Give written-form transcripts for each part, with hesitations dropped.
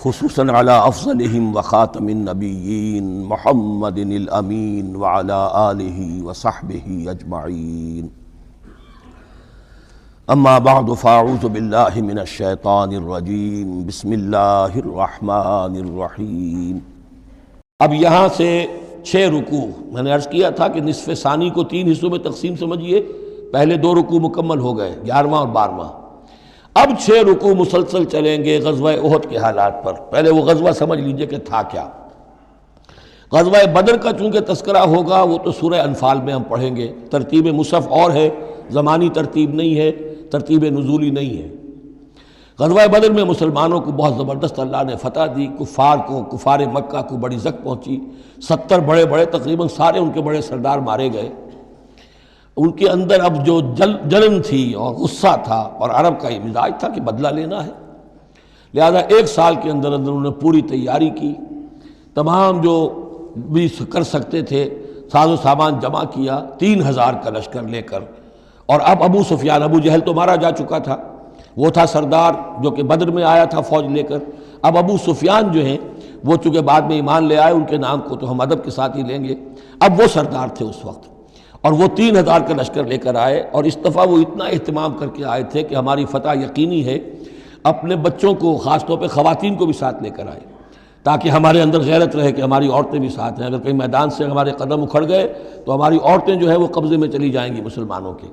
خصوصاً علی افضلہم وخاتم النبیین محمد الامین وعلی آلہ وصحبہ اجمعین اما بعد فاعوذ باللہ من الشیطان الرجیم بسم اللہ الرحمن الرحیم۔ اب یہاں سے 6 رکوع میں نے عرض کیا تھا کہ نصف ثانی کو 3 حصوں میں تقسیم سمجھیے، پہلے 2 رکوع مکمل ہو گئے 11واں اور 12واں، اب 6 رکوع مسلسل چلیں گے غزوہ احد کے حالات پر۔ پہلے وہ غزوہ سمجھ لیجئے کہ تھا کیا۔ غزوہ بدر کا چونکہ تذکرہ ہوگا وہ تو سورہ انفال میں ہم پڑھیں گے، ترتیب مصحف اور ہے، زمانی ترتیب نہیں ہے، ترتیب نزولی نہیں ہے۔ غزوہ بدر میں مسلمانوں کو بہت زبردست اللہ نے فتح دی، کفار مکہ کو بڑی زک پہنچی، 70 بڑے تقریباً سارے ان کے بڑے سردار مارے گئے۔ ان کے اندر اب جو جلن تھی اور غصہ تھا، اور عرب کا یہ مزاج تھا کہ بدلہ لینا ہے، لہذا 1 سال کے اندر انہوں نے پوری تیاری کی، تمام جو بھی کر سکتے تھے ساز و سامان جمع کیا، 3000 کا لشکر لے کر۔ اور اب ابو سفیان، ابو جہل تو مارا جا چکا تھا، وہ تھا سردار جو کہ بدر میں آیا تھا فوج لے کر۔ اب ابو سفیان جو ہیں وہ چونکہ بعد میں ایمان لے آئے، ان کے نام کو تو ہم ادب کے ساتھ ہی لیں گے، اب وہ سردار تھے اس وقت، اور وہ 3000 کا لشکر لے کر آئے، اور اس دفعہ وہ اتنا اہتمام کر کے آئے تھے کہ ہماری فتح یقینی ہے۔ اپنے بچوں کو، خاص طور پہ خواتین کو بھی ساتھ لے کر آئے، تاکہ ہمارے اندر غیرت رہے کہ ہماری عورتیں بھی ساتھ ہیں، اگر کہیں میدان سے ہمارے قدم اکھڑ گئے تو ہماری عورتیں جو ہے وہ قبضے میں چلی جائیں گی مسلمانوں کے۔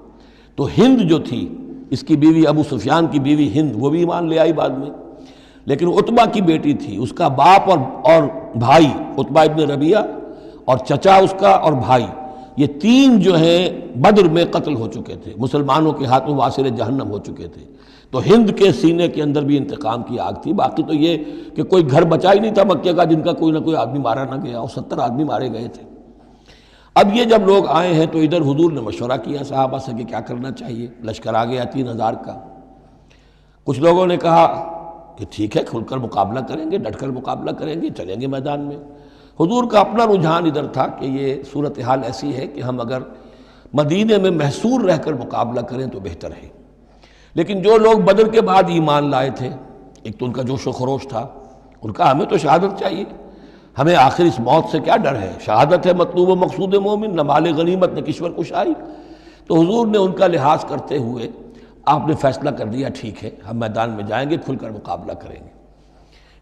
تو ہند جو تھی، اس کی بیوی، ابو سفیان کی بیوی ہند، وہ بھی ایمان لے آئی بعد میں، لیکن عتبہ کی بیٹی تھی، اس کا باپ اور بھائی عتبہ ابن ربیعہ، اور چچا اس کا اور بھائی، یہ 3 جو ہیں بدر میں قتل ہو چکے تھے، مسلمانوں کے ہاتھوں واصل جہنم ہو چکے تھے۔ تو ہند کے سینے کے اندر بھی انتقام کی آگ تھی۔ باقی تو یہ کہ کوئی گھر بچا ہی نہیں تھا مکے کا جن کا کوئی نہ کوئی آدمی مارا نہ گیا، اور 70 آدمی مارے گئے تھے۔ اب یہ جب لوگ آئے ہیں تو ادھر حضور نے مشورہ کیا صحابہ سے کہ کیا کرنا چاہیے، لشکر آ گیا 3000 کا۔ کچھ لوگوں نے کہا کہ ٹھیک ہے، کھل کر مقابلہ کریں گے، ڈٹ کر مقابلہ کریں گے، چلیں گے میدان میں۔ حضور کا اپنا رجحان ادھر تھا کہ یہ صورتحال ایسی ہے کہ ہم اگر مدینے میں محصور رہ کر مقابلہ کریں تو بہتر ہے۔ لیکن جو لوگ بدر کے بعد ایمان لائے تھے، ایک تو ان کا جوش و خروش تھا، ان کا ہمیں تو شہادت چاہیے، ہمیں آخر اس موت سے کیا ڈر ہے، شہادت ہے مطلوب و مقصود مومن، نہ مال غنیمت نہ کشور کشائی۔ تو حضور نے ان کا لحاظ کرتے ہوئے آپ نے فیصلہ کر دیا ٹھیک ہے، ہم میدان میں جائیں گے، کھل کر مقابلہ کریں گے۔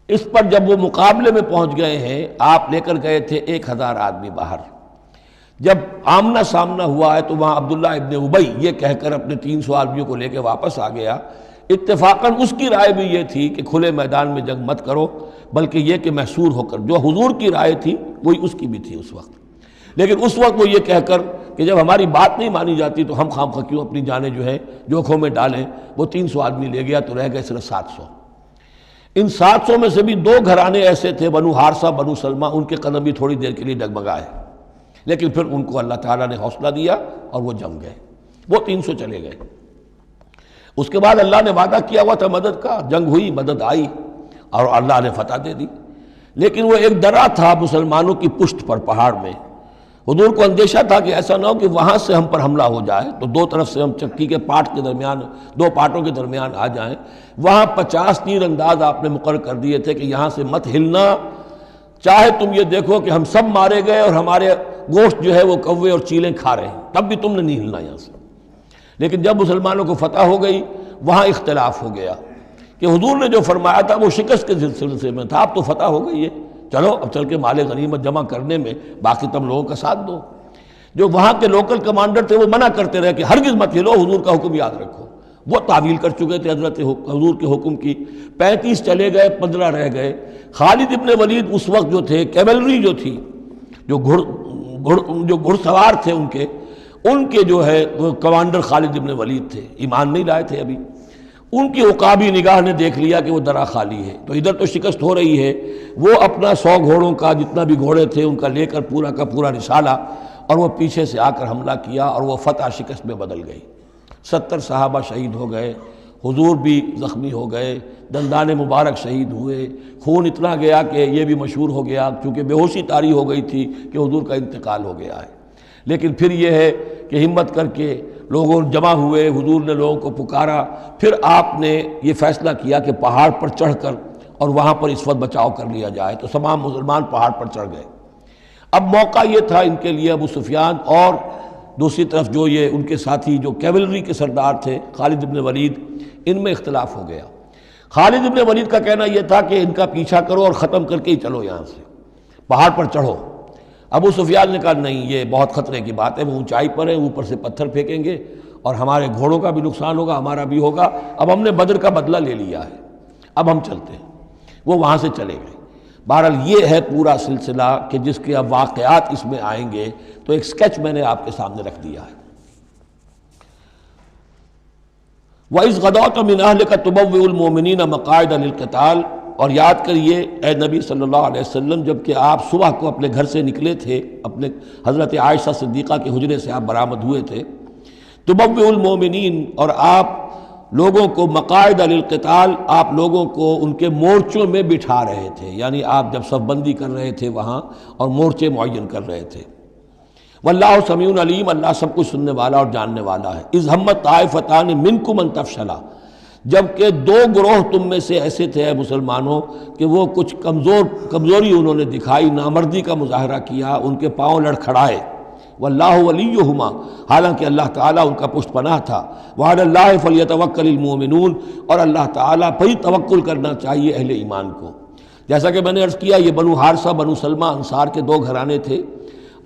اس پر جب وہ مقابلے میں پہنچ گئے ہیں، آپ لے کر گئے تھے 1000 آدمی باہر۔ جب آمنا سامنا ہوا ہے تو وہاں عبداللہ ابن ابی یہ کہہ کر اپنے 300 آدمیوں کو لے کے واپس آ گیا۔ اتفاقاً اس کی رائے بھی یہ تھی کہ کھلے میدان میں جنگ مت کرو، بلکہ یہ کہ محصور ہو کر، جو حضور کی رائے تھی وہی اس کی بھی تھی اس وقت۔ لیکن اس وقت وہ یہ کہہ کر کہ جب ہماری بات نہیں مانی جاتی تو ہم خام خواہ کیوں اپنی جانیں جو ہے جوکھوں میں ڈالیں، وہ 300 آدمی لے گیا تو رہ گئے صرف 700۔ ان 700 میں سے بھی 2 گھرانے ایسے تھے، بنو حارثہ بنو سلمہ، ان کے قدم بھی تھوڑی دیر کے لیے ڈگمگائے، لیکن پھر ان کو اللہ تعالیٰ نے حوصلہ دیا اور وہ جم گئے، وہ 300 چلے گئے۔ اس کے بعد اللہ نے وعدہ کیا ہوا تھا مدد کا، جنگ ہوئی، مدد آئی اور اللہ نے فتح دے دی۔ لیکن وہ ایک درہ تھا مسلمانوں کی پشت پر پہاڑ میں۔ حضور کو اندیشہ تھا کہ ایسا نہ ہو کہ وہاں سے ہم پر حملہ ہو جائے، تو 2 طرف سے ہم چکی کے پاٹ کے درمیان، 2 پاٹوں کے درمیان آ جائیں۔ وہاں 50 تیر انداز آپ نے مقرر کر دیے تھے کہ یہاں سے مت ہلنا، چاہے تم یہ دیکھو کہ ہم سب مارے گئے اور ہمارے گوشت جو ہے وہ کوے اور چیلیں کھا رہے ہیں، تب بھی تم نے نہیں ہلنا یہاں سے۔ لیکن جب مسلمانوں کو فتح ہو گئی، وہاں اختلاف ہو گیا کہ حضور نے جو فرمایا تھا وہ شکست کے سلسلے میں تھا، اب تو فتح ہو گئی ہے، چلو اب چل کے مال غنیمت جمع کرنے میں باقی تم لوگوں کا ساتھ دو۔ جو وہاں کے لوکل کمانڈر تھے وہ منع کرتے رہے کہ ہرگز مت ہلو، حضور کا حکم یاد رکھو۔ وہ تعویل کر چکے تھے حضرت حضور کے حکم کی۔ 35 چلے گئے، 15 رہ گئے۔ خالد ابن ولید اس وقت جو تھے، کیولری جو تھی، جو گھڑ سوار تھے ان کے جو ہے وہ کمانڈر خالد ابن ولید تھے، ایمان نہیں لائے تھے ابھی۔ ان کی عقابی نگاہ نے دیکھ لیا کہ وہ درہ خالی ہے، تو ادھر تو شکست ہو رہی ہے، وہ اپنا 100 گھوڑوں کا جتنا بھی گھوڑے تھے ان کا لے کر پورا کا پورا رسالہ، اور وہ پیچھے سے آ کر حملہ کیا، اور وہ فتح شکست میں بدل گئی۔ 70 صحابہ شہید ہو گئے، حضور بھی زخمی ہو گئے، دندان مبارک شہید ہوئے، خون اتنا گیا کہ یہ بھی مشہور ہو گیا، کیونکہ بے ہوشی طاری ہو گئی تھی کہ حضور کا انتقال ہو گیا ہے۔ لیکن پھر یہ ہے کہ ہمت کر کے لوگوں جمع ہوئے، حضور نے لوگوں کو پکارا، پھر آپ نے یہ فیصلہ کیا کہ پہاڑ پر چڑھ کر اور وہاں پر اس وقت بچاؤ کر لیا جائے۔ تو تمام مسلمان پہاڑ پر چڑھ گئے۔ اب موقع یہ تھا ان کے لیے ابو سفیان اور دوسری طرف جو یہ ان کے ساتھی جو کیولری کے سردار تھے خالد ابن ولید، ان میں اختلاف ہو گیا۔ خالد ابن ولید کا کہنا یہ تھا کہ ان کا پیچھا کرو اور ختم کر کے ہی چلو، یہاں سے پہاڑ پر چڑھو۔ ابو سفیان نے کہا نہیں، یہ بہت خطرے کی بات ہے، وہ اونچائی پر ہے، اوپر سے پتھر پھینکیں گے اور ہمارے گھوڑوں کا بھی نقصان ہوگا، ہمارا بھی ہوگا، اب ہم نے بدر کا بدلہ لے لیا ہے، اب ہم چلتے ہیں۔ وہ وہاں سے چلے گئے۔ بہرحال یہ ہے پورا سلسلہ کہ جس کے اب واقعات اس میں آئیں گے، تو ایک سکیچ میں نے آپ کے سامنے رکھ دیا ہے۔ وَإِذْ غَدَوْتَ مِنْ أَهْلِكَ تُبَوِّئُ الْمُؤْمِنِينَ مَقَاعِدَ لِلْقِتَالِ، اور یاد کریے اے نبی صلی اللہ علیہ وسلم، جب کہ آپ صبح کو اپنے گھر سے نکلے تھے، اپنے حضرت عائشہ صدیقہ کے حجرے سے آپ برآمد ہوئے تھے، تُبَوِّئُ الْمُؤْمِنِينَ، اور آپ لوگوں کو مقاعد للقتال، آپ لوگوں کو ان کے مورچوں میں بٹھا رہے تھے، یعنی آپ جب صف بندی کر رہے تھے وہاں اور مورچے معین کر رہے تھے۔ واللہ سمیع علیم، اللہ سب کچھ سننے والا اور جاننے والا ہے۔ اذ ہمت طائفتان منکم ان تفشلا، جبکہ دو گروہ تم میں سے ایسے تھے اے مسلمانوں کہ وہ کچھ کمزوری انہوں نے دکھائی، نامردی کا مظاہرہ کیا، ان کے پاؤں لڑکھڑائے۔ واللہ ولیہما، حالانکہ اللہ تعالیٰ ان کا پشت پناہ تھا۔ وعلی اللہ فلیتوکل المؤمنون، اور اللہ تعالیٰ پر ہی توکل کرنا چاہیے اہل ایمان کو۔ جیسا کہ میں نے عرض کیا، یہ بنو حارثہ بنو سلمہ انصار کے دو گھرانے تھے،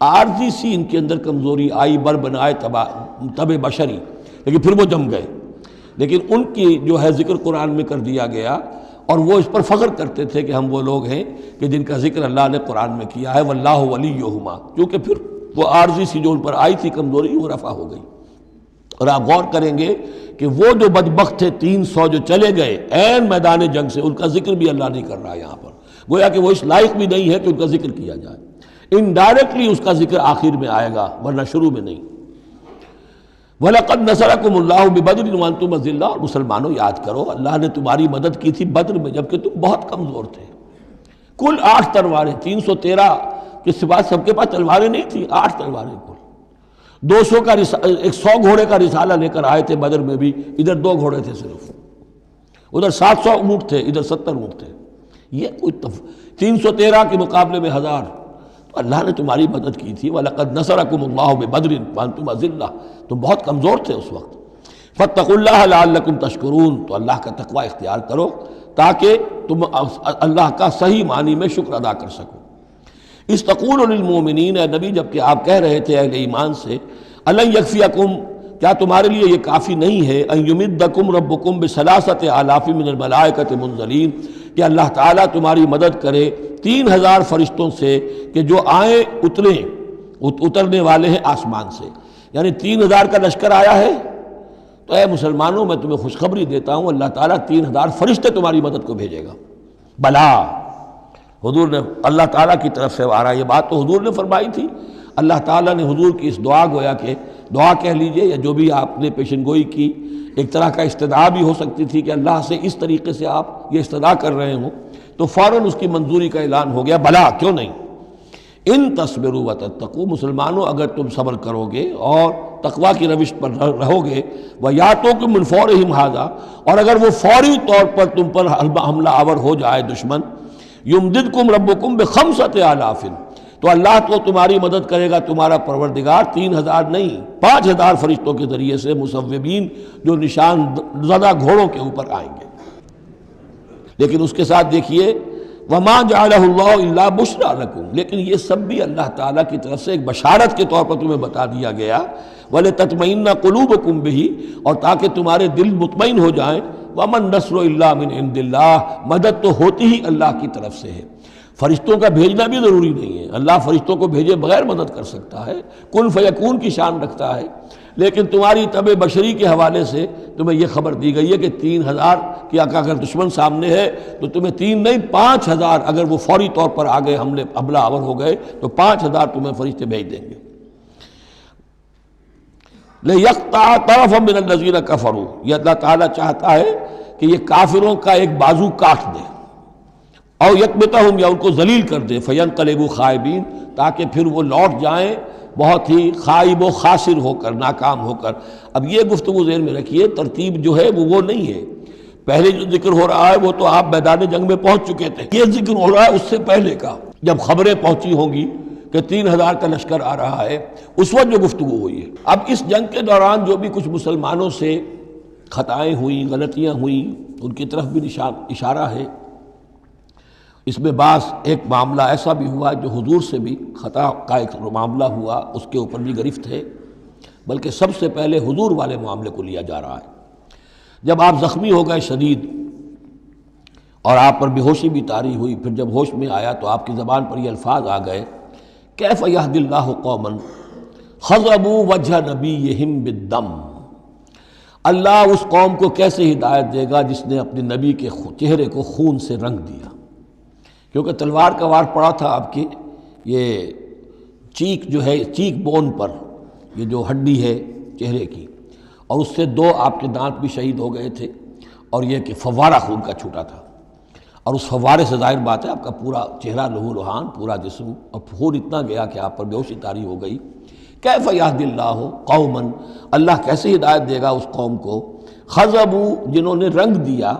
عارضی سی ان کے اندر کمزوری آئی، بر بنائے تب بشری، لیکن پھر وہ جم گئے۔ لیکن ان کی جو ہے ذکر قرآن میں کر دیا گیا، اور وہ اس پر فخر کرتے تھے کہ ہم وہ لوگ ہیں کہ جن کا ذکر اللہ نے قرآن میں کیا ہے۔ واللہ ولیہما، کیونکہ پھر وہ عارضی سی جو ان پر آئی تھی کمزوری، وہ رفع ہو گئی۔ اور آپ غور کریں گے کہ وہ جو بدبخت تھے 300 جو چلے گئے عین میدان جنگ سے، ان کا ذکر بھی اللہ نہیں کر رہا یہاں پر، گویا کہ وہ اس لائق بھی نہیں ہے کہ ان کا ذکر کیا جائے۔ انڈائریکٹلی اس کا ذکر آخر میں آئے گا، ورنہ شروع میں نہیں۔ وَلَقَدْ نَصَرَكُمُ اللَّهُ بِبَدْرٍ وَأَنْتُمْ أَذِلَّةٌ، اور مسلمانوں یاد کرو اللہ نے تمہاری مدد کی تھی بدر میں جبکہ تم بہت کمزور تھے۔ کل 8 تلواریں، 313 کے سوا سب کے پاس تلواریں نہیں تھیں، 8 تلواریں کل۔ 200 کا 100 گھوڑے کا رسالہ لے کر آئے تھے بدر میں بھی، ادھر 2 گھوڑے تھے صرف، ادھر 700 اونٹ تھے، ادھر 70 اونٹ تھے۔ یہ کوئی 313 کے مقابلے میں 1000، تو اللہ نے تمہاری مدد کی تھی۔ وَلَقَدْ نَصَرَكُمُ اللَّهُ بِبَدْرٍ وَأَنْتُمْ أَذِلَّةٌ، تم بہت کمزور تھے اس وقت۔ فَاتَّقُوا اللَّهَ لَعَلَّكُمْ تَشْكُرُونَ، تو اللہ کا تقوی اختیار کرو تاکہ تم اللہ کا صحیح معنی میں شکر ادا کر سکو۔ استقول للمؤمنین، اے نبی جب کہ آپ کہہ رہے تھے اہل ایمان سے، الن یکفیکم، کیا تمہارے لیے یہ کافی نہیں ہے، ان یمدکم ربکم بثلاثۃ آلاف من الملائکۃ منزلین، کہ اللہ تعالیٰ تمہاری مدد کرے 3000 فرشتوں سے کہ جو آئیں اترنے والے ہیں آسمان سے، یعنی 3000 کا لشکر آیا ہے۔ تو اے مسلمانوں میں تمہیں خوشخبری دیتا ہوں، اللہ تعالیٰ 3000 فرشتے تمہاری مدد کو بھیجے گا۔ بلا، حضور نے اللہ تعالیٰ کی طرف سے آ رہا، یہ بات تو حضور نے فرمائی تھی، اللہ تعالیٰ نے حضور کی اس دعا، گویا کہ دعا کہہ لیجئے یا جو بھی آپ نے پیشن گوئی کی، ایک طرح کا استدعا بھی ہو سکتی تھی کہ اللہ سے اس طریقے سے آپ یہ استدعا کر رہے ہوں، تو فوراً اس کی منظوری کا اعلان ہو گیا، بلا کیوں نہیں۔ ان تصبروا وتتقوا، مسلمانوں اگر تم صبر کرو گے اور تقوی کی روش پر رہو گے، وَيَأْتُوكُم مِّن فَوْرِهِمْ هَٰذَا، اور اگر وہ فوری طور پر تم پر حملہ آور ہو جائے دشمن، یمددکم ربکم بخمسۃ آلاف، تو اللہ تو تمہاری مدد کرے گا تمہارا پروردگار 3000 نہیں 5000 فرشتوں کے ذریعے سے، مصوبین جو نشان زدہ گھوڑوں کے اوپر آئیں گے۔ لیکن اس کے ساتھ دیکھیے وما جعلہ اللہ الا بشرا لکم، لیکن یہ سب بھی اللہ تعالیٰ کی طرف سے ایک بشارت کے طور پر تمہیں بتا دیا گیا، وَلِتَطْمَئِنَّ قُلُوبُكُمْ بِهِ، اور تاکہ تمہارے دل مطمئن ہو جائیں۔ وَمَا النَّصْرُ إِلَّا مِنْ عِنْدِ اللَّهِ، مدد تو ہوتی ہی اللہ کی طرف سے ہے، فرشتوں کا بھیجنا بھی ضروری نہیں ہے، اللہ فرشتوں کو بھیجے بغیر مدد کر سکتا ہے، کن فیکون کی شان رکھتا ہے۔ لیکن تمہاری طبع بشری کے حوالے سے تمہیں یہ خبر دی گئی ہے کہ 3000 کی اگر دشمن سامنے ہے تو تمہیں 3 نہیں 5000، اگر وہ فوری طور پر آگے حملہ آور ہو گئے تو 5000 تمہیں فرشتے بھیج دیں گے۔ لِيَقْطَعَ طَرَفًا مِّنَ الَّذِينَ كَفَرُوا، یہ اللہ تعالیٰ چاہتا ہے کہ یہ کافروں کا ایک بازو کاٹ دے، اور یکبتہم، یا ان کو ذلیل کر دے، فینقلبوا خائبین، تاکہ پھر وہ لوٹ جائیں بہت ہی خائب و خاسر ہو کر، ناکام ہو کر۔ اب یہ گفتگو ذہن میں رکھیے، ترتیب جو ہے وہ نہیں ہے، پہلے جو ذکر ہو رہا ہے وہ تو آپ میدان جنگ میں پہنچ چکے تھے، یہ ذکر ہو رہا ہے اس سے پہلے کا، جب خبریں پہنچی ہوں گی کہ 3000 کا لشکر آ رہا ہے، اس وقت جو گفتگو ہوئی ہے۔ اب اس جنگ کے دوران جو بھی کچھ مسلمانوں سے خطائیں ہوئیں، غلطیاں ہوئیں، ان کی طرف بھی اشارہ ہے۔ اس میں بعض ایک معاملہ ایسا بھی ہوا جو حضور سے بھی خطا کا ایک معاملہ ہوا، اس کے اوپر بھی گرفت ہے، بلکہ سب سے پہلے حضور والے معاملے کو لیا جا رہا ہے۔ جب آپ زخمی ہو گئے شدید اور آپ پر بے ہوشی بھی طاری ہوئی، پھر جب ہوش میں آیا تو آپ کی زبان پر یہ الفاظ آ گئے، کیف یہدی اللہ قوما خضبوا وجہ نبیہم بالدم، اللہ اس قوم کو کیسے ہدایت دے گا جس نے اپنے نبی کے چہرے کو خون سے رنگ دیا، کیونکہ تلوار کا وار پڑا تھا آپ کے یہ چیک جو ہے، چیک بون پر، یہ جو ہڈی ہے چہرے کی، اور اس سے 2 آپ کے دانت بھی شہید ہو گئے تھے، اور یہ کہ فوارہ خون کا چھوٹا تھا، اور اس فوارے سے ظاہر بات ہے آپ کا پورا چہرہ لہو لہان، پورا جسم، اور خون اتنا گیا کہ آپ پر بے ہوشی طاری ہو گئی۔ کیف یہدی اللہ قوما، اللہ کیسے ہدایت دے گا اس قوم کو، خضبوا جنہوں نے رنگ دیا،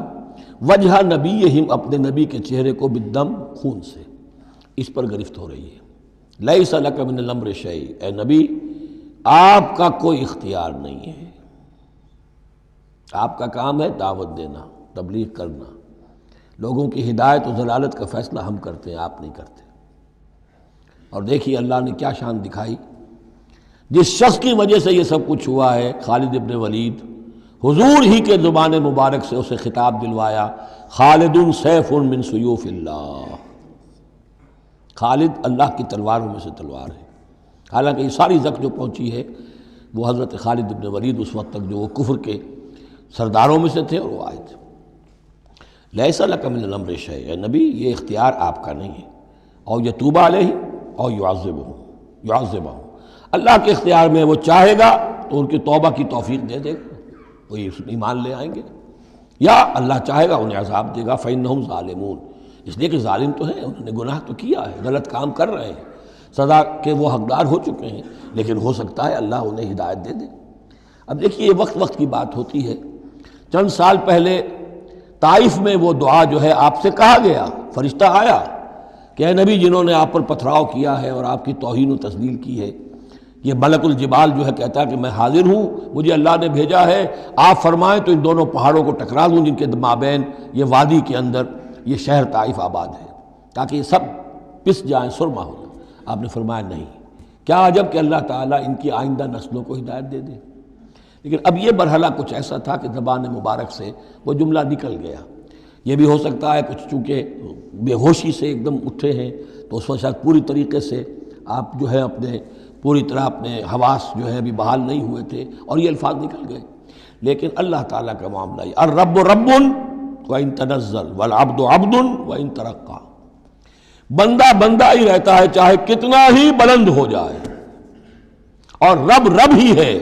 وجہ نبیہم اپنے نبی کے چہرے کو، بالدم خون سے، اس پر گرفت ہو رہی ہے۔ لیس لک من الامر شیء، اے نبی آپ کا کوئی اختیار نہیں ہے، آپ کا کام ہے دعوت دینا، تبلیغ کرنا، لوگوں کی ہدایت و ضلالت کا فیصلہ ہم کرتے ہیں، آپ نہیں کرتے۔ اور دیکھیے اللہ نے کیا شان دکھائی، جس شخص کی وجہ سے یہ سب کچھ ہوا ہے، خالد ابن ولید، حضور ہی کے زبان مبارک سے اسے خطاب دلوایا، خالد سیف من سیوف اللہ، خالد اللہ کی تلواروں میں سے تلوار ہے۔ حالانکہ یہ ساری زک جو پہنچی ہے وہ حضرت خالد ابن ولید اس وقت تک جو وہ کفر کے سرداروں میں سے تھے اور وہ آئے تھے۔ لیس لک من الامر شیء، اے نبی یہ اختیار آپ کا نہیں ہے، او یتوب علیہم او یعذبہم، اللہ کے اختیار میں، وہ چاہے گا تو ان کی توبہ کی توفیق دے دے گا، وہ ایمان لے آئیں گے، یا اللہ چاہے گا انہیں عذاب دے گا، فإنہم ظالمون، اس لیے کہ ظالم تو ہیں، انہوں نے گناہ تو کیا ہے، غلط کام کر رہے ہیں، سزا کے وہ حقدار ہو چکے ہیں، لیکن ہو سکتا ہے اللہ انہیں ہدایت دے دے۔ اب دیکھیے یہ وقت کی بات ہوتی ہے، چند سال پہلے طائف میں وہ دعا جو ہے آپ سے کہا گیا، فرشتہ آیا کہ اے نبی جنہوں نے آپ پر پتھراؤ کیا ہے اور آپ کی توہین و تذلیل کی ہے، یہ ملک الجبال جو ہے کہتا ہے کہ میں حاضر ہوں، مجھے اللہ نے بھیجا ہے، آپ فرمائیں تو ان دونوں پہاڑوں کو ٹکرا دوں جن کے مابین یہ وادی کے اندر یہ شہر طائف آباد ہے، تاکہ یہ سب پس جائیں، سرما ہو جائیں۔ آپ نے فرمایا نہیں، کیا عجب کہ اللہ تعالیٰ ان کی آئندہ نسلوں کو ہدایت دے دے۔ لیکن اب یہ مرحلہ کچھ ایسا تھا کہ زبان مبارک سے وہ جملہ نکل گیا۔ یہ بھی ہو سکتا ہے کچھ چونکہ بے ہوشی سے ایک دم اٹھے ہیں تو اس وقت شاید پوری طریقے سے آپ جو ہے اپنے پوری طرح اپنے حواس جو ہے ابھی بحال نہیں ہوئے تھے اور یہ الفاظ نکل گئے۔ لیکن اللہ تعالیٰ کا معاملہ یہ، الرب رب وَإِن تنزل والعبد عبد وَإِن ترقى، بندہ بندہ ہی رہتا ہے چاہے کتنا ہی بلند ہو جائے، اور رب رب ہی ہے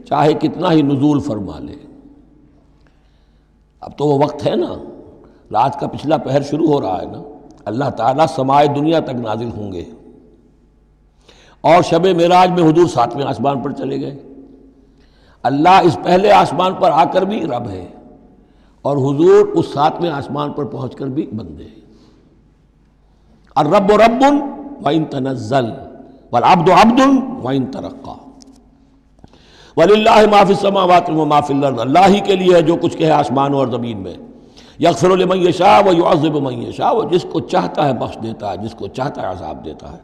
چاہے کتنا ہی نزول فرما لے۔ اب تو وہ وقت ہے نا، رات کا پچھلا پہر شروع ہو رہا ہے نا، اللہ تعالیٰ سمائے دنیا تک نازل ہوں گے، اور شب معراج میں حضور 7ویں آسمان پر چلے گئے۔ اللہ اس پہلے آسمان پر آ کر بھی رب ہے، اور حضور اس 7ویں آسمان پر پہنچ کر بھی بندے ہیں۔ الرب رب وَإِن تنزل والعبد عبد وَإِن ترقى وَلِلَّهِ مَا فِي السَّمَاوَاتِ وَمَا فِي الْأَرْضِ، اللہ ہی کے لیے ہے جو کچھ کہ ہے آسمانوں اور زمین میں۔ یغفر لمن یشاء ویعذب من یشاء، وہ جس کو چاہتا ہے بخش دیتا ہے، جس کو چاہتا ہے عذاب دیتا ہے۔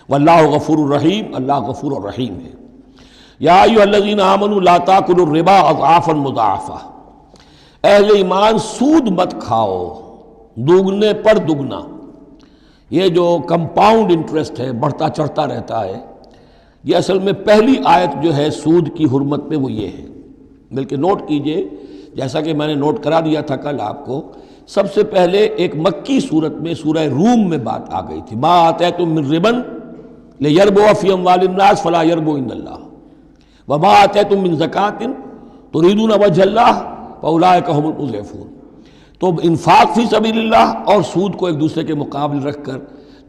واللہ غفور الرحیم، اللہ غفور الرحیم ہے۔ یا ایھا الذین آمنوا لا تاکلوا الربا اضعافا مضاعفہ، اہل ایمان سود مت کھاؤ دوگنے پر دگنا۔ یہ جو کمپاؤنڈ انٹرسٹ ہے، بڑھتا چڑھتا رہتا ہے، یہ اصل میں پہلی آیت جو ہے سود کی حرمت میں وہ یہ ہے۔ بلکہ نوٹ کیجئے، جیسا کہ میں نے نوٹ کرا دیا تھا کل آپ کو، سب سے پہلے ایک مکی صورت میں سورہ روم میں بات آ گئی تھی، ما آتیتم من ربا لیربو فی اموال الناس فلا یربو عند اللہ وما آتیتم من زکاۃ تریدون وجہ اللہ فاولئک هم المضعفون۔ تو انفاق فی سبیل اللہ اور سود کو ایک دوسرے کے مقابل رکھ کر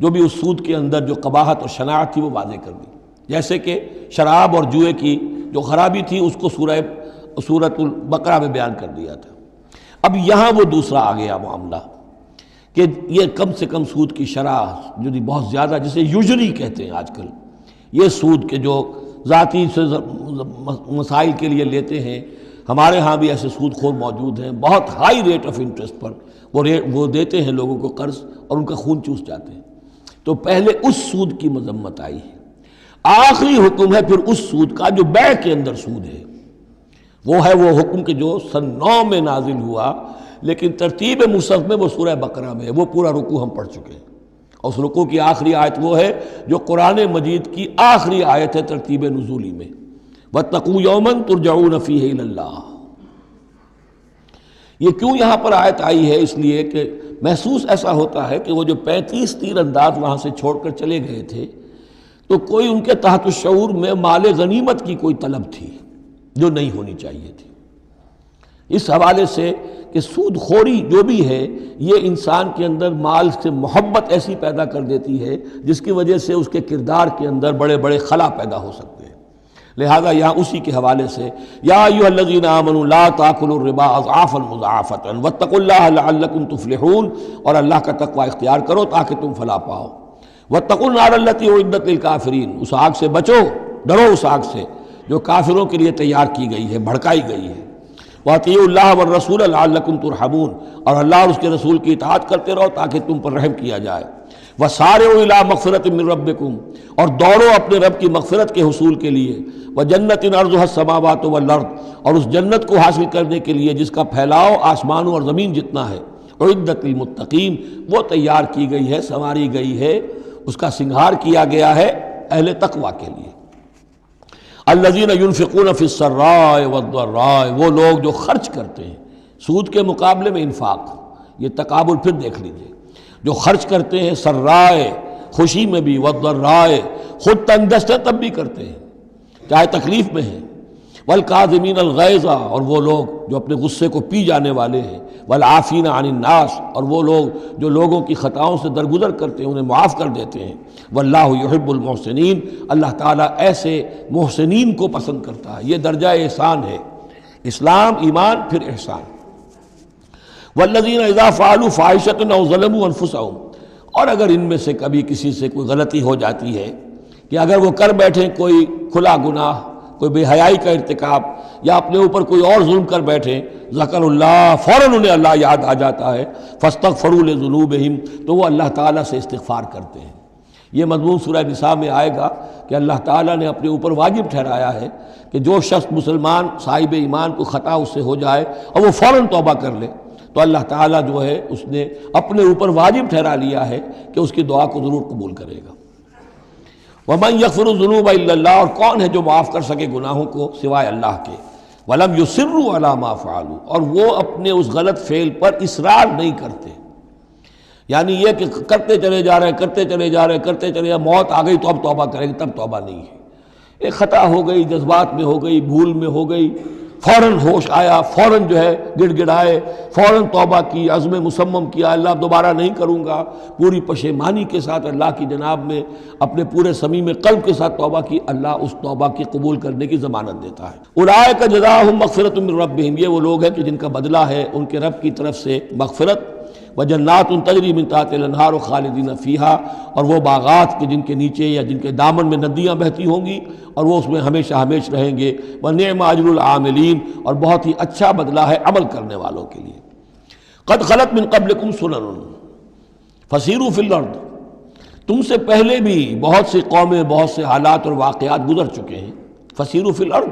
جو بھی اس سود کے اندر جو قباحت اور شناعت تھی وہ واضح کر دی، جیسے کہ شراب اور جوئے کی جو خرابی تھی اس کو سورۃ البقرہ میں بیان کر دیا تھا۔ اب یہاں وہ دوسرا آ گیا معاملہ کہ یہ کم سے کم سود کی شرح جو بہت زیادہ، جسے یوجری کہتے ہیں آج کل، یہ سود کے جو ذاتی سے مسائل کے لیے لیتے ہیں، ہمارے ہاں بھی ایسے سود خور موجود ہیں، بہت ہائی ریٹ آف انٹرسٹ پر وہ دیتے ہیں لوگوں کو قرض اور ان کا خون چوس جاتے ہیں۔ تو پہلے اس سود کی مذمت آئی ہے، آخری حکم ہے پھر اس سود کا جو بیع کے اندر سود ہے، وہ ہے وہ حکم کہ جو سن 9 میں نازل ہوا، لیکن ترتیب مصحف میں وہ سورہ بقرہ میں ہے، وہ پورا رکوع ہم پڑھ چکے ہیں، اور اس رکوع کی آخری آیت وہ ہے جو قرآن مجید کی آخری آیت ہے ترتیب نزولی میں، وَاتَّقُوا يَوْمًا تُرْجَعُونَ فِيهِ إِلَى اللَّهِ۔ یہ کیوں یہاں پر آیت آئی ہے؟ اس لیے کہ محسوس ایسا ہوتا ہے کہ وہ جو 35 تیر انداز وہاں سے چھوڑ کر چلے گئے تھے، تو کوئی ان کے تحت الشعور میں مال غنیمت کی کوئی طلب تھی جو نہیں ہونی چاہیے تھی۔ اس حوالے سے کہ سود خوری جو بھی ہے یہ انسان کے اندر مال سے محبت ایسی پیدا کر دیتی ہے جس کی وجہ سے اس کے کردار کے اندر بڑے بڑے خلا پیدا ہو سکتے ہیں۔ لہذا یہاں اسی کے حوالے سے یا ایھا الذین آمنوا لا تاکلوا الربا اضعافا مضاعفۃ واتقوا اللہ لعلکم تفلحون، اور اللہ کا تقوی اختیار کرو تاکہ تم فلاح پاؤ۔ واتقوا النار التی اعدت للکافرین، اس آگ سے بچو، ڈرو اس آگ سے جو کافروں کے لیے تیار کی گئی ہے، بھڑکائی گئی ہے۔ وَأَطِیعُوا اللَّهَ وَالرَّسُولَ لَعَلَّکُمْ تُرْحَمُونَ، اور اللہ اور اس کے رسول کی اطاعت کرتے رہو تاکہ تم پر رحم کیا جائے۔ وَسَارِعُوا إِلَىٰ مَغْفِرَةٍ مِّن رَّبِّكُمْ، اور دوڑو اپنے رب کی مغفرت کے حصول کے لیے۔ وَجَنَّةٍ عَرْضُهَا السَّمَاوَاتُ وَالْأَرْضُ، اور اس جنت کو حاصل کرنے کے لیے جس کا پھیلاؤ آسمانوں اور زمین جتنا ہے۔ اعدت للمتقین، وہ تیار کی گئی ہے، سنواری گئی ہے، اس کا سنگھار کیا گیا ہے اہل تقوی کے لیے۔ الذین ينفقون فی السراء والضراء، وہ لوگ جو خرچ کرتے ہیں، سود کے مقابلے میں انفاق، یہ تقابل پھر دیکھ لیجئے، جو خرچ کرتے ہیں سرائے، خوشی میں بھی، والضراء، خود تنگ دست ہیں تب بھی کرتے ہیں چاہے تکلیف میں ہیں، والکاظمین الغیظ، اور وہ لوگ جو اپنے غصے کو پی جانے والے ہیں، والعافین عن الناس، اور وہ لوگ جو لوگوں کی خطاؤں سے درگزر کرتے ہیں، انہیں معاف کر دیتے ہیں۔ واللہ یحب المحسنین، اللہ تعالیٰ ایسے محسنین کو پسند کرتا ہے، یہ درجہ احسان ہے، اسلام، ایمان، پھر احسان۔ والذین اذا فعلوا فاحشۃ او ظلموا انفسهم، اور اگر ان میں سے کبھی کسی سے کوئی غلطی ہو جاتی ہے کہ اگر وہ کر بیٹھیں کوئی کھلا گناہ، کوئی بے حیائی کا ارتکاب، یا اپنے اوپر کوئی اور ظلم کر بیٹھیں، ذکر اللہ، فوراً انہیں اللہ یاد آ جاتا ہے، فاستغفروا لذنوبہم، تو وہ اللہ تعالیٰ سے استغفار کرتے ہیں۔ یہ مضمون سورہ نساء میں آئے گا کہ اللہ تعالیٰ نے اپنے اوپر واجب ٹھہرایا ہے کہ جو شخص مسلمان صاحب ایمان کو خطا اس سے ہو جائے اور وہ فوراً توبہ کر لے، تو اللہ تعالیٰ جو ہے اس نے اپنے اوپر واجب ٹھہرا لیا ہے کہ اس کی دعا کو ضرور قبول کرے گا۔ وَمَن يَغْفِرُ الذُّنُوبَ إِلَّا اللَّهُ، اور کون ہے جو معاف کر سکے گناہوں کو سوائے اللہ کے۔ وَلَمْ يُصِرُّوا عَلَىٰ مَا فَعَلُوا، اور وہ اپنے اس غلط فعل پر اصرار نہیں کرتے، یعنی یہ کہ کرتے چلے جا رہے کرتے چلے جا رہے، موت آ گئی تو اب توبہ کریں گے، تب توبہ نہیں ہے۔ ایک خطا ہو گئی، جذبات میں ہو گئی، بھول میں ہو گئی، فوراً ہوش آیا، فوراً جو ہے گڑ گڑائے، فوراً توبہ کی، عزم مصمم کیا، اللہ دوبارہ نہیں کروں گا، پوری پشیمانی کے ساتھ اللہ کی جناب میں اپنے پورے صمیم قلب کے ساتھ توبہ کی، اللہ اس توبہ کی قبول کرنے کی ضمانت دیتا ہے۔ اولئک جزاؤہم مغفرۃ من ربہم، یہ وہ لوگ ہیں کہ جن کا بدلہ ہے ان کے رب کی طرف سے مغفرت، وجنات تجری من تحتها الانہار خالدین فیہا، اور وہ باغات کہ جن کے نیچے یا جن کے دامن میں ندیاں بہتی ہوں گی اور وہ اس میں ہمیشہ ہمیش رہیں گے۔ ونعم اجر العاملین، اور بہت ہی اچھا بدلہ ہے عمل کرنے والوں کے لیے۔ قد خلت من قبلکم سنن فسیروا فی الارض، تم سے پہلے بھی بہت سی قومیں، بہت سے حالات اور واقعات گزر چکے ہیں۔ فسیروا فی الارض،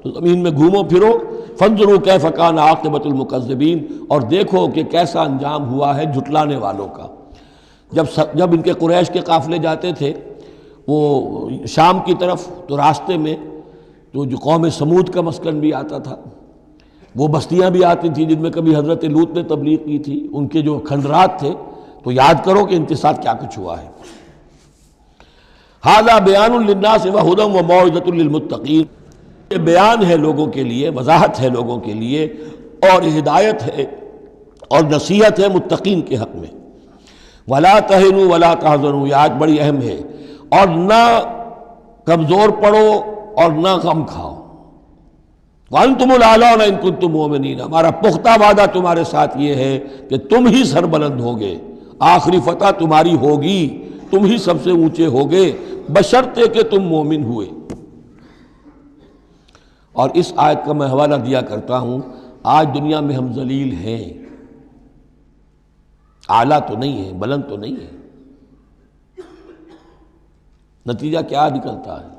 تو زمین میں گھومو پھرو، فانظروا کیف کان عاقبۃ المکذبین، اور دیکھو کہ کیسا انجام ہوا ہے جھٹلانے والوں کا۔ جب ان کے قریش کے قافلے جاتے تھے وہ شام کی طرف، تو راستے میں تو جو قوم سمود کا مسکن بھی آتا تھا، وہ بستیاں بھی آتی تھیں جن میں کبھی حضرت لوط نے تبلیغ کی تھی، ان کے جو کھنڈرات تھے، تو یاد کرو کہ ان کے ساتھ کیا کچھ ہوا ہے۔ ھذا بیان للناس وھدی وموعظۃ للمتقین، یہ بیان ہے لوگوں کے لیے، وضاحت ہے لوگوں کے لیے، اور ہدایت ہے اور نصیحت ہے متقین کے حق میں۔ ولا تہنوا ولا تحزنوا، یہ آج بڑی اہم ہے، اور نہ کمزور پڑو اور نہ غم کھاؤ۔ وَأَنْتُمُ الْأَعْلَوْنَ إِن كُنتُم مُؤْمِنِينَ، ہمارا پختہ وعدہ تمہارے ساتھ یہ ہے کہ تم ہی سربلند ہوگے، آخری فتح تمہاری ہوگی، تم ہی سب سے اونچے ہوگے بشرطے کہ تم مومن ہوئے۔ اور اس آیت کا میں حوالہ دیا کرتا ہوں، آج دنیا میں ہم ذلیل ہیں، اعلیٰ تو نہیں ہیں، بلند تو نہیں ہیں، نتیجہ کیا نکلتا ہے؟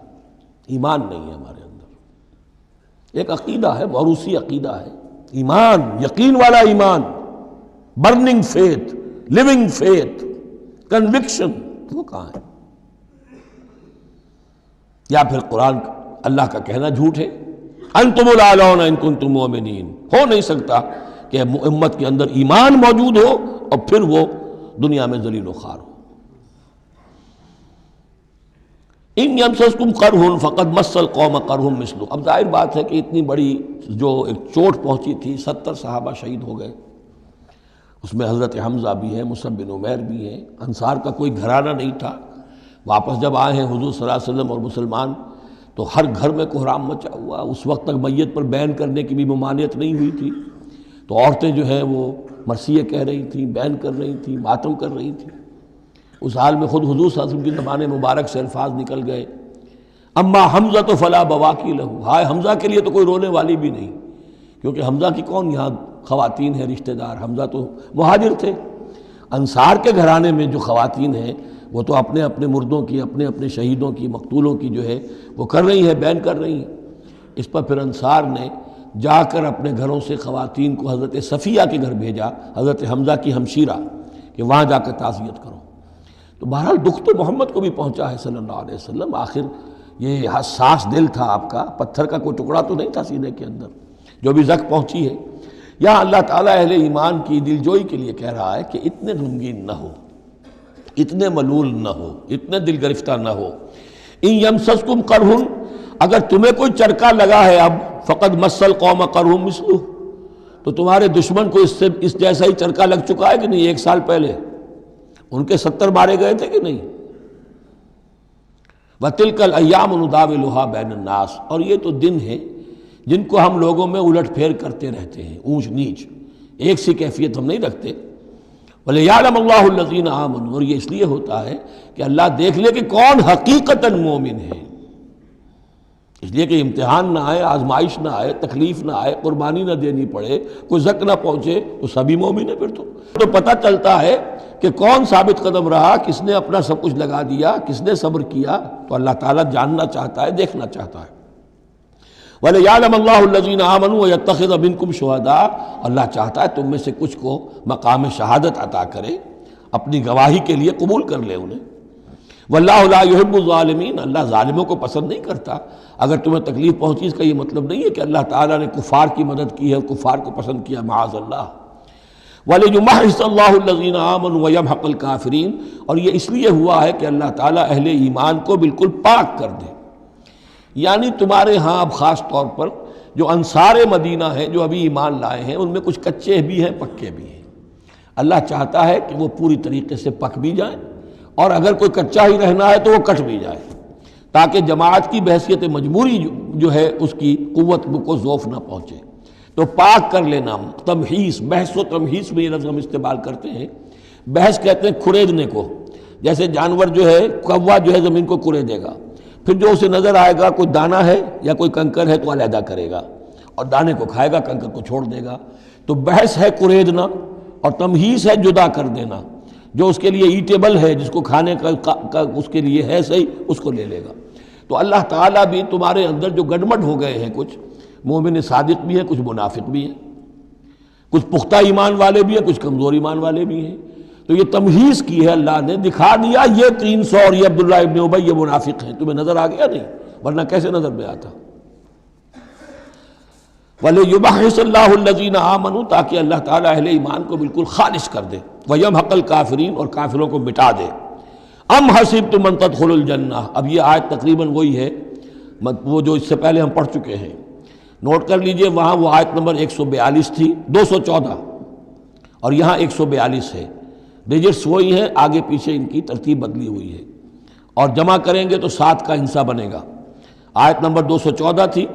ایمان نہیں ہے ہمارے اندر۔ ایک عقیدہ ہے، موروثی عقیدہ ہے، ایمان، یقین والا ایمان، burning faith, living faith, conviction, وہ کہاں ہے؟ یا پھر قرآن اللہ کا کہنا جھوٹ ہے، انتم الاعلون ان کنتم مؤمنین۔ ہو نہیں سکتا کہ امت کے اندر ایمان موجود ہو اور پھر وہ دنیا میں ذلیل و خوار ہو۔ ان یمسسکم قرح فقد مس القوم قرح مثلہ۔ اب ظاہر بات ہے کہ اتنی بڑی جو ایک چوٹ پہنچی تھی، 70 صحابہ شہید ہو گئے، اس میں حضرت حمزہ بھی ہے، مصعب بن عمیر بھی ہیں، انصار کا کوئی گھرانہ نہیں تھا۔ واپس جب آئے ہیں حضور صلی اللہ علیہ وسلم اور مسلمان، تو ہر گھر میں کوہرام مچا ہوا۔ اس وقت تک میت پر بین کرنے کی بھی ممانعت نہیں ہوئی تھی، تو عورتیں جو ہیں وہ مرثیے کہہ رہی تھیں، بین کر رہی تھیں، ماتم کر رہی تھیں۔ اس حال میں خود حضور صلی اللہ علیہ وسلم کی زبان مبارک سے الفاظ نکل گئے، اما حمزہ تو فلا بواکی لہو، ہائے حمزہ کے لیے تو کوئی رونے والی بھی نہیں، کیونکہ حمزہ کی کون یہاں خواتین ہیں رشتہ دار؟ حمزہ تو مہاجر تھے۔ انصار کے گھرانے میں جو خواتین ہیں وہ تو اپنے اپنے مردوں کی، اپنے اپنے شہیدوں کی، مقتولوں کی جو ہے وہ کر رہی ہیں، بین کر رہی ہیں۔ اس پر پھر انصار نے جا کر اپنے گھروں سے خواتین کو حضرت صفیہ کے گھر بھیجا، حضرت حمزہ کی ہمشیرہ، کہ وہاں جا کر تعزیت کرو۔ تو بہرحال دکھ تو محمد کو بھی پہنچا ہے صلی اللہ علیہ وسلم، آخر یہ حساس دل تھا آپ کا، پتھر کا کوئی ٹکڑا تو نہیں تھا سینے کے اندر، جو بھی زخم پہنچی ہے۔ یہاں اللہ تعالیٰ اہل ایمان کی دلجوئی کے لیے کہہ رہا ہے کہ اتنے غمگین نہ ہو، اتنے ملول نہ ہو، اتنے دل گرفتہ نہ ہو۔ ان یمسسکم قرح، اگر تمہیں کوئی چرکا لگا ہے اب، فقد مس القوم قرح مثلہ، تو تمہارے دشمن کو اس جیسا ہی چرکا لگ چکا ہے کہ نہیں؟ 1 سال پہلے ان کے 70 مارے گئے تھے کہ نہیں؟ وَتِلْكَ الْأَيَّامُ نُدَاوِلُهَا بَيْنَ النَّاسِ، اور یہ تو دن ہیں جن کو ہم لوگوں میں الٹ پھیر کرتے رہتے ہیں، اونچ نیچ، ایک سی کیفیت ہم نہیں رکھتے۔ وَلِيَعْلَمَ اللَّهُ الَّذِينَ آمَنُوا، اور یہ اس لیے ہوتا ہے کہ اللہ دیکھ لے کہ کون حقیقتاً مومن ہے، اس لیے کہ امتحان نہ آئے، آزمائش نہ آئے، تکلیف نہ آئے، قربانی نہ دینی پڑے، کوئی زک نہ پہنچے، تو سبھی مومن ہیں۔ پھر تو پتہ چلتا ہے کہ کون ثابت قدم رہا، کس نے اپنا سب کچھ لگا دیا، کس نے صبر کیا۔ تو اللہ تعالیٰ جاننا چاہتا ہے، دیکھنا چاہتا ہے۔ وَلِيَعْلَمَ اللَّهُ الَّذِينَ آمَنُوا وَيَتَّخِذَ مِنكُمْ شُهَدَاءَ، اللہ چاہتا ہے تم میں سے کچھ کو مقام شہادت عطا کرے، اپنی گواہی کے لیے قبول کر لے انہیں۔ وَاللَّهُ لَا يُحِبُّ الظَّالِمِينَ، اللہ ظالموں کو پسند نہیں کرتا۔ اگر تمہیں تکلیف پہنچی اس کا یہ مطلب نہیں ہے کہ اللہ تعالیٰ نے کفار کی مدد کی ہے، کفار کو پسند کیا، معاذ اللہ۔ وَلِيُمَحِّصَ اللَّهُ الَّذِينَ آمَنُوا وَيَمْحَقَ الْكَافِرِينَ، اور یہ اس لیے ہوا ہے کہ اللہ تعالیٰ اہل ایمان کو بالکل پاک کر دے۔ یعنی تمہارے ہاں اب خاص طور پر جو انصار مدینہ ہیں، جو ابھی ایمان لائے ہیں، ان میں کچھ کچے بھی ہیں، پکے بھی ہیں۔ اللہ چاہتا ہے کہ وہ پوری طریقے سے پک بھی جائیں، اور اگر کوئی کچا ہی رہنا ہے تو وہ کٹ بھی جائے، تاکہ جماعت کی بحثیت مجموعی جو ہے اس کی قوت کو ضعف نہ پہنچے۔ تو پاک کر لینا، تمحیص، بحث و تمحیص میں یہ لفظ ہم استعمال کرتے ہیں۔ بحث کہتے ہیں کھریدنے کو، جیسے جانور جو ہے، کوا جو ہے زمین کو کھرے گا، پھر جو اسے نظر آئے گا کوئی دانہ ہے یا کوئی کنکر ہے تو علیحدہ کرے گا، اور دانے کو کھائے گا، کنکر کو چھوڑ دے گا۔ تو بحث ہے کھریدنا، اور تمحیص ہے جدا کر دینا۔ جو اس کے لیے ایٹیبل ہے، جس کو کھانے کا اس کے لیے ہے صحیح، اس کو لے لے گا۔ تو اللہ تعالیٰ بھی تمہارے اندر جو گڑمٹ ہو گئے ہیں، کچھ مومن صادق بھی ہیں، کچھ منافق بھی ہیں، کچھ پختہ ایمان والے بھی ہیں، کچھ کمزور ایمان والے بھی ہیں، تو یہ تمحیص کی ہے اللہ نے، دکھا دیا یہ 300 اور یہ عبداللہ ابن ابی یہ منافق ہیں، تمہیں نظر آ گیا نہیں؟ ورنہ کیسے نظر میں آتا؟ وَلِيُمَحِّصَ اللَّهُ الَّذِينَ آمَنُوا، تاکہ اللہ تعالیٰ اہل ایمان کو بالکل خالص کر دے، وَيَمْحَقَ الْكَافِرِينَ، اور کافروں کو مٹا دے۔ ام حسبتم ان تدخلوا الجنہ، اب یہ آیت تقریباً وہی ہے وہ جو اس سے پہلے ہم پڑھ چکے ہیں، نوٹ کر لیجئے، وہاں وہ آیت نمبر 142 تھی، 214، اور یہاں 142 ہے، ڈیجٹس وہی ہیں، آگے پیچھے ان کی ترتیب بدلی ہوئی ہے، اور جمع کریں گے تو 7 کا ہندسہ بنے گا۔ آیت نمبر 214 تھی،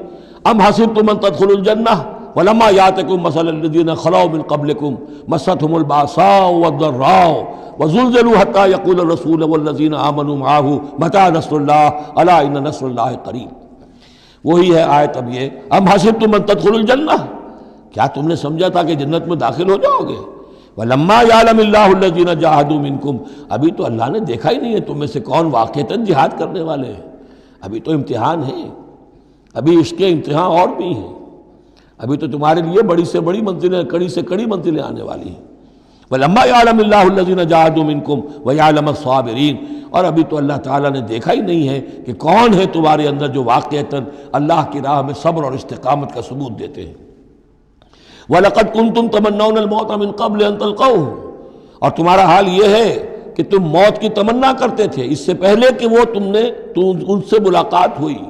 ام حسبتم ان تدخلوا الجنہ ولما یاتکم مثل الذین خلوا من قبلکم مستهم الباساء والضراء وزلزلوا حتى يقول الرسول والذین آمنوا معه متى نصر اللہ الا ان نصر اللہ قریب۔ وہی ہے آیت اب یہ، ام حسبتم ان تدخلوا الجنہ، کیا تم نے سمجھا تھا کہ جنت میں داخل ہو جاؤ گے؟ وَلَمَّا يَعْلَمِ اللَّهُ الَّذِينَ جَاهَدُوا مِنْكُمْ، ابھی تو اللہ نے دیکھا ہی نہیں ہے تم میں سے کون واقعتاً جہاد کرنے والے ہیں، ابھی تو امتحان ہے، ابھی اس کے امتحان اور بھی ہیں، ابھی تو تمہارے لیے بڑی سے بڑی منزلیں، کڑی سے کڑی منزلیں آنے والی ہیں۔ وَلَمَّا يَعْلَمِ اللَّهُ الَّذِينَ جَاهَدُوا مِنْكُمْ وَيَعْلَمَ الصَّابِرِينَ، اور ابھی تو اللہ تعالیٰ نے دیکھا ہی نہیں ہے کہ کون ہے تمہارے اندر جو واقعتاً اللہ کی راہ میں صبر اور استقامت کا ثبوت دیتے ہیں۔ وَلَقَدْ كُنْتُمْ تَمَنَّوْنَ الْمَوْتَ مِنْ قَبْلِ أَنْ تَلْقَوْهُ، اور تمہارا حال یہ ہے کہ تم موت کی تمنا کرتے تھے اس سے پہلے کہ وہ ان سے ملاقات ہوئی۔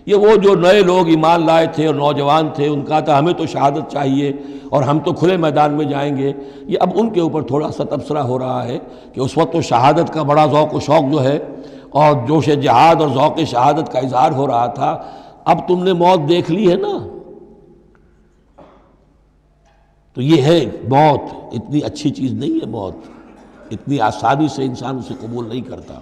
یہ وہ جو نئے لوگ ایمان لائے تھے اور نوجوان تھے، ان کا تھا ہمیں تو شہادت چاہیے اور ہم تو کھلے میدان میں جائیں گے، یہ اب ان کے اوپر تھوڑا سا تبصرہ ہو رہا ہے کہ اس وقت تو شہادت کا بڑا ذوق و شوق جو ہے اور جوش جہاد اور ذوق شہادت کا اظہار ہو رہا تھا، اب تم نے موت دیکھ لی ہے نا، تو یہ ہے موت، اتنی اچھی چیز نہیں ہے موت، اتنی آسانی سے انسان اسے قبول نہیں کرتا۔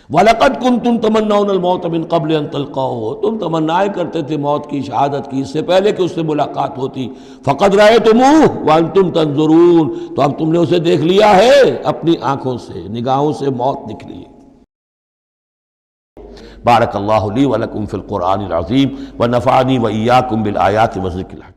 وَلَقَدْ كُنْتُمْ تَمَنَّوْنَ الْمَوْتَ مِنْ قَبْلِ أَنْ تَلْقَوْهُ، تم تمنائیں کرتے تھے موت کی، شہادت کی، اس سے پہلے کہ اس سے ملاقات ہوتی۔ فَقَدْ رَأَيْتُمُوهُ وَأَنْتُمْ تَنْظُرُونَ، تو اب تم نے اسے دیکھ لیا ہے اپنی آنکھوں سے، نگاہوں سے موت نکلی۔ بارک اللہ لی ولکم فی القرآن العظیم ونفعنی وإیاکم بالآیات والذکر الحکیم۔